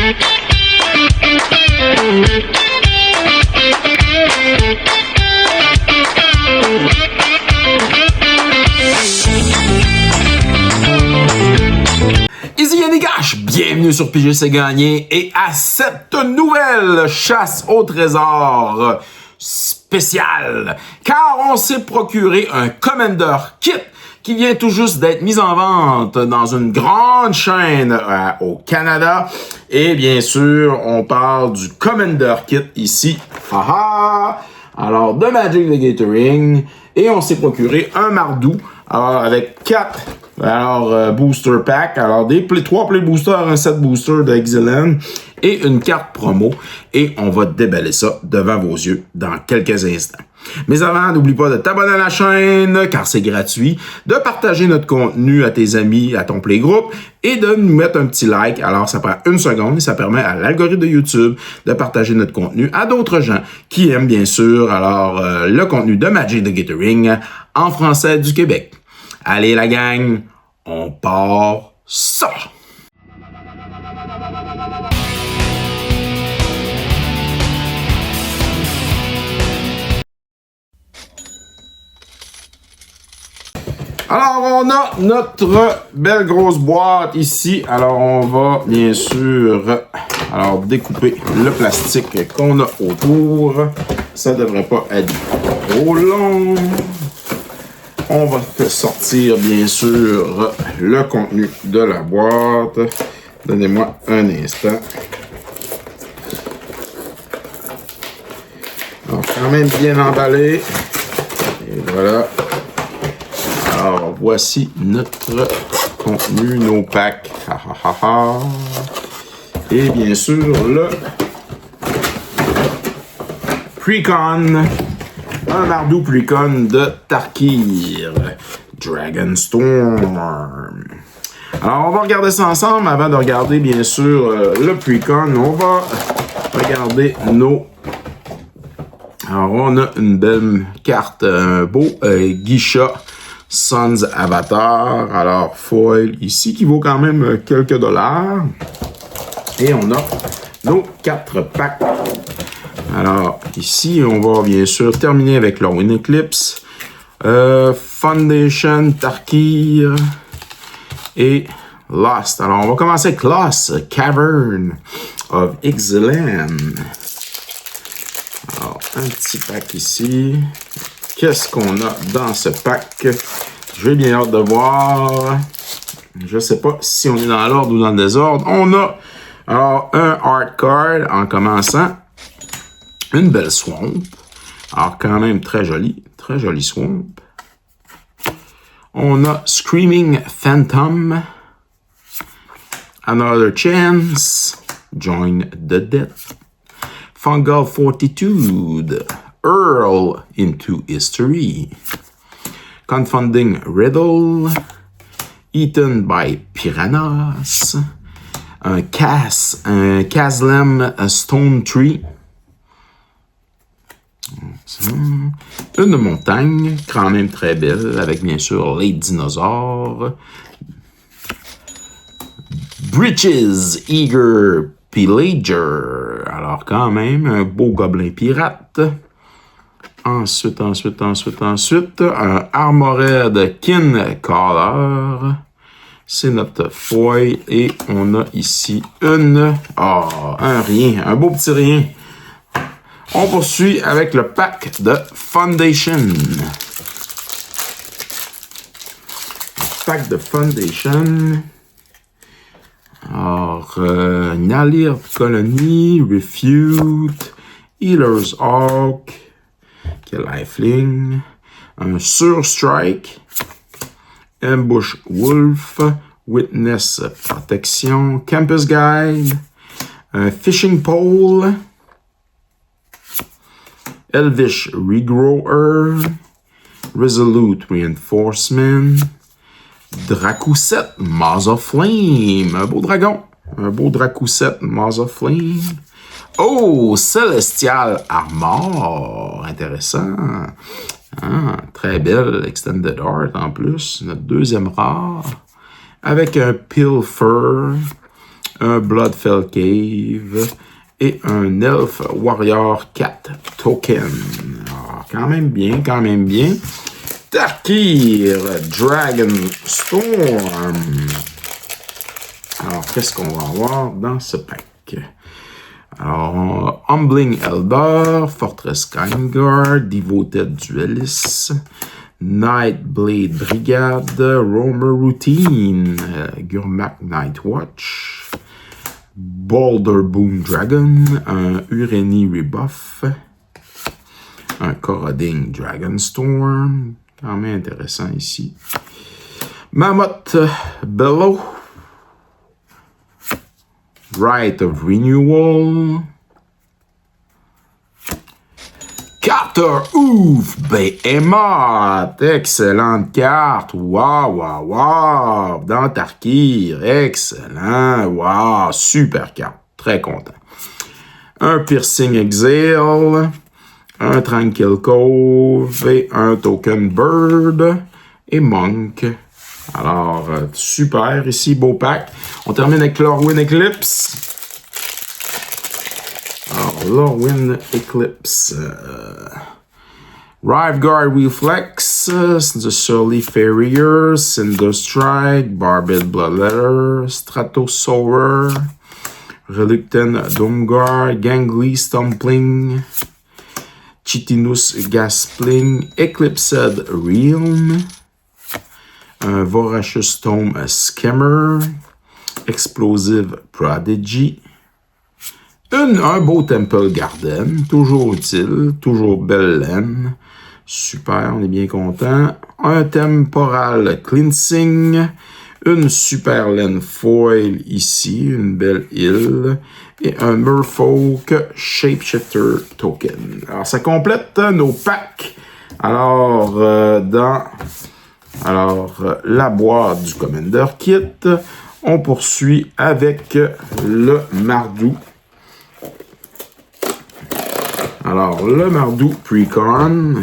Ici Yannick H, bienvenue sur Piger c'est gagné et à cette nouvelle chasse au trésor spéciale, car on s'est procuré un Commander Kit qui vient tout juste d'être mis en vente dans une grande chaîne au Canada. Et bien sûr, on parle du Commander Kit ici. Alors, de Magic the Gathering. Et on s'est procuré un Mardou. Alors, avec 4 booster pack. Alors, 3 play boosters, un set booster de Exilent et une carte promo. Et on va déballer ça devant vos yeux dans quelques instants. Mais avant, n'oublie pas de t'abonner à la chaîne, car c'est gratuit, de partager notre contenu à tes amis, à ton playgroup, et de nous mettre un petit like. Alors, ça prend 1 seconde et ça permet à l'algorithme de YouTube de partager notre contenu à d'autres gens qui aiment, bien sûr, le contenu de Magic the Gathering en français du Québec. Allez, la gang, on part ça! Alors, on a notre belle grosse boîte ici. Alors, on va bien sûr découper le plastique qu'on a autour. Ça devrait pas être trop long. On va sortir bien sûr le contenu de la boîte. Donnez-moi un instant. Alors, quand même bien emballé. Et voilà. Alors, voici notre contenu, nos packs. Et bien sûr, le Precon. Un Mardou Precon de Tarkir. Dragonstorm. Alors, on va regarder ça ensemble. Avant de regarder, bien sûr, le Precon, on va regarder nos... Alors, on a une belle carte, un beau Geisha Sons Avatar, alors foil ici qui vaut quand même quelques dollars. Et on a nos 4 packs. Alors ici, on va bien sûr terminer avec le Wind Eclipse, Foundation, Tarkir et Lost. Alors on va commencer avec Lost, Cavern of Ixalan. Alors un petit pack ici. Qu'est-ce qu'on a dans ce pack? J'ai bien hâte de voir. Je ne sais pas si on est dans l'ordre ou dans le désordre. On a alors un art card en commençant. Une belle swamp. Alors quand même très jolie swamp. On a Screaming Phantom. Another Chance. Join the Death. Fungal Fortitude. Earl into History. Confounding Riddle. Eaten by Piranhas. Un Kazlem Stone Tree. Une montagne, quand même très belle, avec bien sûr les dinosaures. Breeches Eager Pillager. Alors quand même, un beau gobelin pirate. Ensuite, un Armored Kin Caller. C'est notre foil. Et on a ici un rien, un beau petit rien. On poursuit avec le pack de Foundation. Pack de Foundation. Alors, Nalir Colony, Refute, Healer's Hawk, Lifeling, un Surstrike, Ambush Wolf, Witness Protection, Campus Guide, un Fishing Pole, Elvish Regrower, Resolute Reinforcement, Dracuset, Maws of Flame, un beau dragon, un beau Dracuset, Maws of Flame. Oh, Celestial Armor, intéressant. Ah, très belle Extended Art en plus, notre deuxième rare, avec un Pilfer, un Bloodfell Cave et un Elf Warrior 4 token. Alors, quand même bien, quand même bien. Tarkir Dragon Storm. Alors, qu'est-ce qu'on va avoir dans ce pack? Alors, Humbling Eldar, Fortress Kindguard, Devoted Duelist, Nightblade Brigade, Roamer Routine, Gurmak Nightwatch, Boulder Boom Dragon, un Ureni Rebuff, un Corroding Dragonstorm, quand même intéressant ici, Mammoth Bellow, Rite of Renewal, Carter Ouf Behemoth, excellente carte, wow, dans Tarkir, excellent, wow, super carte, très content. Un Piercing Exile, un Tranquil Cove, et un Token Bird, et Monk. Alors, super, ici, beau pack. On termine avec Lorwyn Eclipse. Alors, Lorwyn Eclipse. Riveguard Reflex, The Surly Farrier, Cinder Strike, Barbed Bloodletter, Stratosaur, Reluctant Doomguard, Gangly Stumpling, Chitinous Gaspling, Eclipsed Realm, un Voracious Tome Scammer, Explosive Prodigy, un beau Temple Garden, toujours utile, toujours belle laine, super, on est bien content, un Temporal Cleansing, une super laine foil ici, une belle île, et un Merfolk Shapeshifter Token. Alors, ça complète nos packs. Alors, la boîte du Commander Kit. On poursuit avec le Mardou. Alors, le Mardou Precon.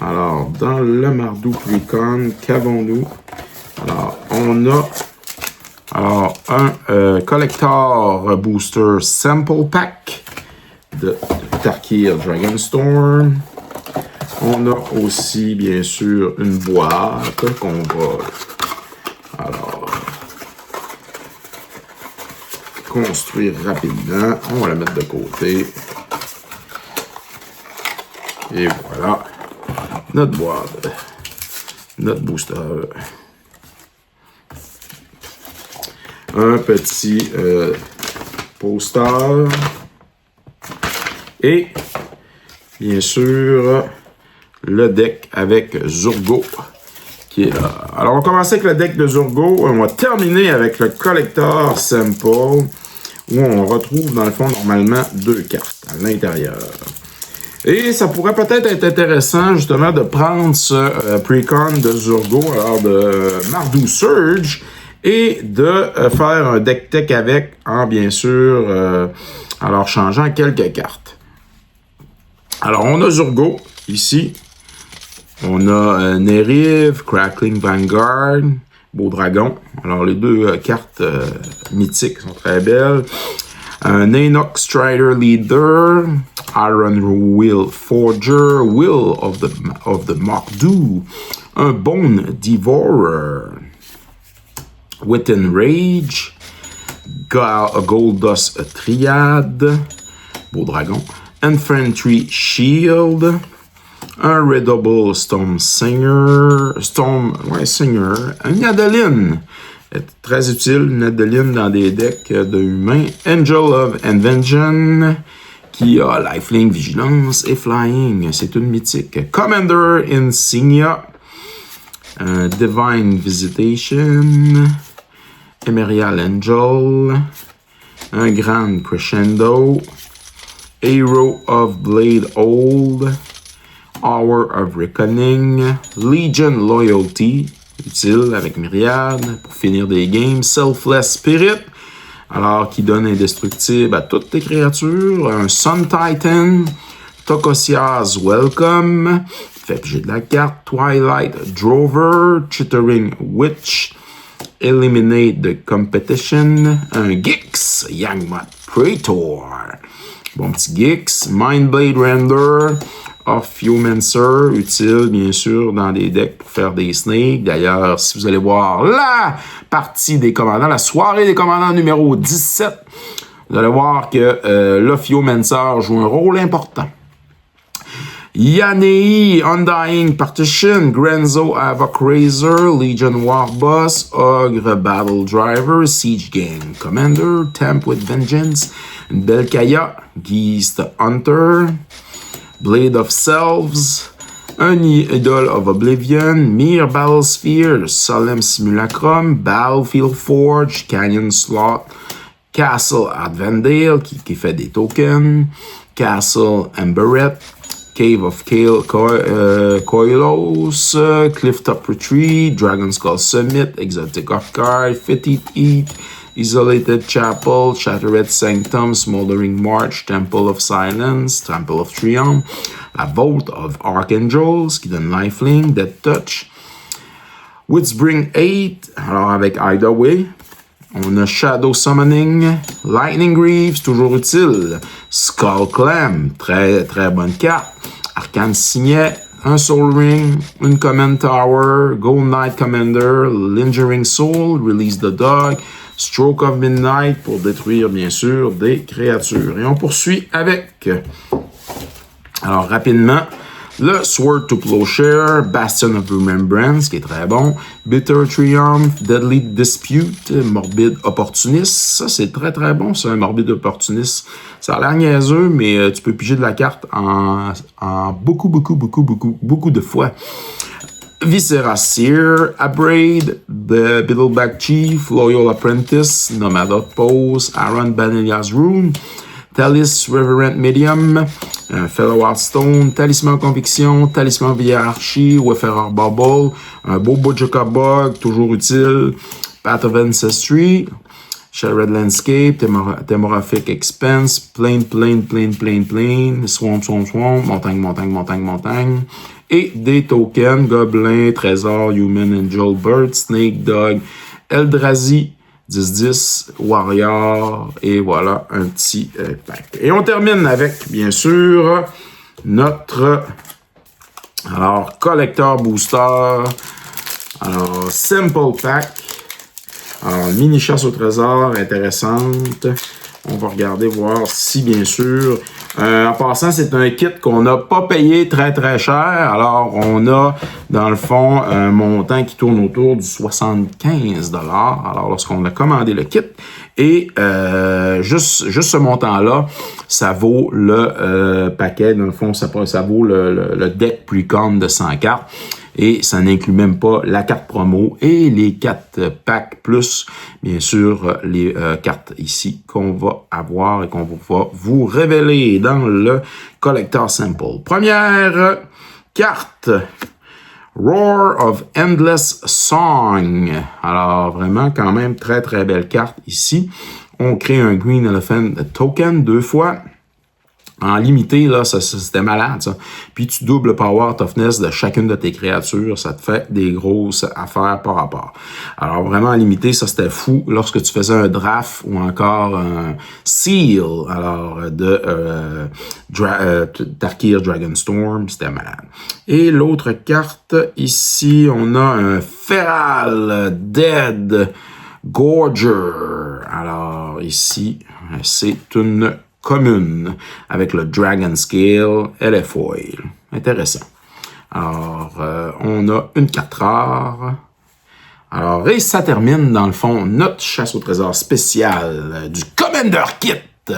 Alors, dans le Mardou Precon, qu'avons-nous? Alors, on a un Collector Booster Sample Pack de Tarkir Dragonstorm. On a aussi, bien sûr, une boîte qu'on va construire rapidement. On va la mettre de côté. Et voilà, notre boîte, notre booster. Un petit poster. Et, bien sûr, le deck avec Zurgo qui est là. Alors, on va commencer avec le deck de Zurgo. On va terminer avec le Collector Sample où on retrouve, dans le fond, normalement, 2 cartes à l'intérieur. Et ça pourrait peut-être être intéressant, justement, de prendre ce Precon de Zurgo, alors de Mardou Surge, et de faire un deck tech avec, en bien sûr, alors changeant quelques cartes. Alors, on a Zurgo, ici. On a Neriv, Crackling Vanguard, Beau Dragon. Alors, les deux cartes mythiques sont très belles. Un Nanook Strider Leader, Iron Will Forger, Will of the Mardou, un Bone Devourer, Within Rage, Goldust Triad, Beau Dragon, Infantry Shield, un Redouble Storm Singer, un Adeline, très utile, une Adeline dans des decks de humains, Angel of Invention, qui a Lifelink, Vigilance et Flying, c'est une mythique, Commander Insignia, Divine Visitation, Emerald Angel, un Grand Crescendo, Hero of Blade Old, Hour of Reckoning, Legion Loyalty, utile avec Myriad pour finir des games, Selfless Spirit, alors qui donne indestructible à toutes les créatures, un Sun Titan, Tokosia's Welcome, fait piger de la carte, Twilight Drover, Chittering Witch, Eliminate the Competition, un Gix, Yangmot Praetor, bon petit Gix, Mindblade Render, Ophiomancer, utile bien sûr dans des decks pour faire des snakes. D'ailleurs, si vous allez voir la partie des commandants, la soirée des commandants numéro 17, vous allez voir que l'Ophiomancer joue un rôle important. Yanei, Undying Partition, Grenzo, Havoc Razor, Legion Warboss, Ogre Battle Driver, Siege Gang Commander, Temp with Vengeance, Belkaya, Geist Hunter, Blade of Selves, un Idol of Oblivion, Mir Battlesphere, Solemn Simulacrum, Battlefield Forge, Canyon Slot, Castle Advendale qui fait des tokens, Castle Emberet, Cave of Koilos, Clifftop Retreat, Dragon Skull Summit, Exotic Off-Guard, Fetid Eat, Isolated Chapel, Shattered Sanctum, Smoldering March, Temple of Silence, Temple of Triumph, la Vault of Archangels qui donne Lifelink, Death Touch, Woodsbring 8, alors avec Hideaway. On a Shadow Summoning, Lightning Greaves, toujours utile. Skull Clam, très très bonne carte. Arcane Signet, un Soul Ring, une Command Tower, Gold Knight Commander, Lingering Soul, Release the Dog, Stroke of Midnight pour détruire bien sûr des créatures. Et on poursuit avec, alors rapidement, le Sword to Plowshare, Bastion of Remembrance, qui est très bon, Bitter Triumph, Deadly Dispute, Morbid Opportunist, ça c'est très très bon, c'est un Morbid Opportunist. Ça a l'air niaiseux, mais tu peux piger de la carte en beaucoup de fois. Viscera Seer, Abrade, The Biddleback Chief, Loyal Apprentice, Nomad Outpost, Aaron Banelia's Rune, Talis Reverent Medium, Fellow Hearthstone, Talisman Conviction, Talisman Hiérarchie, Wayfarer Bubble, un beau Bojoka Bug, toujours utile, Path of Ancestry, Shared Landscape, Themoraphic Expense, Plain, Swamp, Montagne, et des tokens, Gobelin, Trésor, Human Angel, Bird, Snake, Dog, Eldrazi, 10-10, Warrior, et voilà un petit pack. Et on termine avec, bien sûr, notre collector booster, Simple Pack, mini chasse au trésor intéressante. On va regarder, voir si, bien sûr, en passant, c'est un kit qu'on n'a pas payé très très cher. Alors, on a, dans le fond, un montant qui tourne autour du 75 $. Alors, lorsqu'on a commandé le kit, et juste ce montant-là, ça vaut le paquet, dans le fond, ça vaut le deck Precon de 100 cartes. Et ça n'inclut même pas la carte promo et les 4 packs plus, bien sûr, les cartes ici qu'on va avoir et qu'on va vous révéler dans le Collector Simple. Première carte, Roar of Endless Song. Alors, vraiment, quand même, très, très belle carte ici. On crée un Green Elephant Token 2 fois. En limité, là, c'était malade, ça. Puis tu doubles le power toughness de chacune de tes créatures. Ça te fait des grosses affaires par rapport. Alors, vraiment, en limité, ça, c'était fou. Lorsque tu faisais un draft ou encore un seal, alors, de Tarkir Dragonstorm, c'était malade. Et l'autre carte, ici, on a un Feral Dead Gorger. Alors, ici, c'est une commune avec le Dragon Scale et les foils. Intéressant. Alors, on a une carte rare. Alors, et ça termine, dans le fond, notre chasse au trésor spécial du Commander Kit.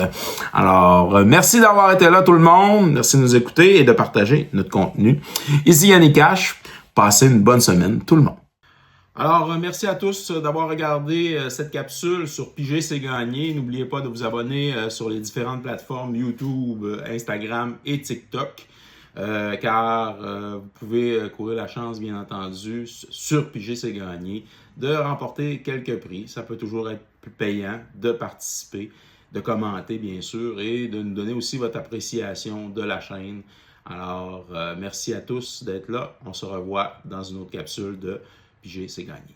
Alors, merci d'avoir été là, tout le monde. Merci de nous écouter et de partager notre contenu. Ici Yannick Cash. Passez une bonne semaine, tout le monde. Alors, merci à tous d'avoir regardé cette capsule sur Piger c'est gagné. N'oubliez pas de vous abonner sur les différentes plateformes YouTube, Instagram et TikTok, car vous pouvez courir la chance, bien entendu, sur Piger c'est gagné, de remporter quelques prix. Ça peut toujours être plus payant de participer, de commenter, bien sûr, et de nous donner aussi votre appréciation de la chaîne. Alors, merci à tous d'être là. On se revoit dans une autre capsule de Piger c'est gagné.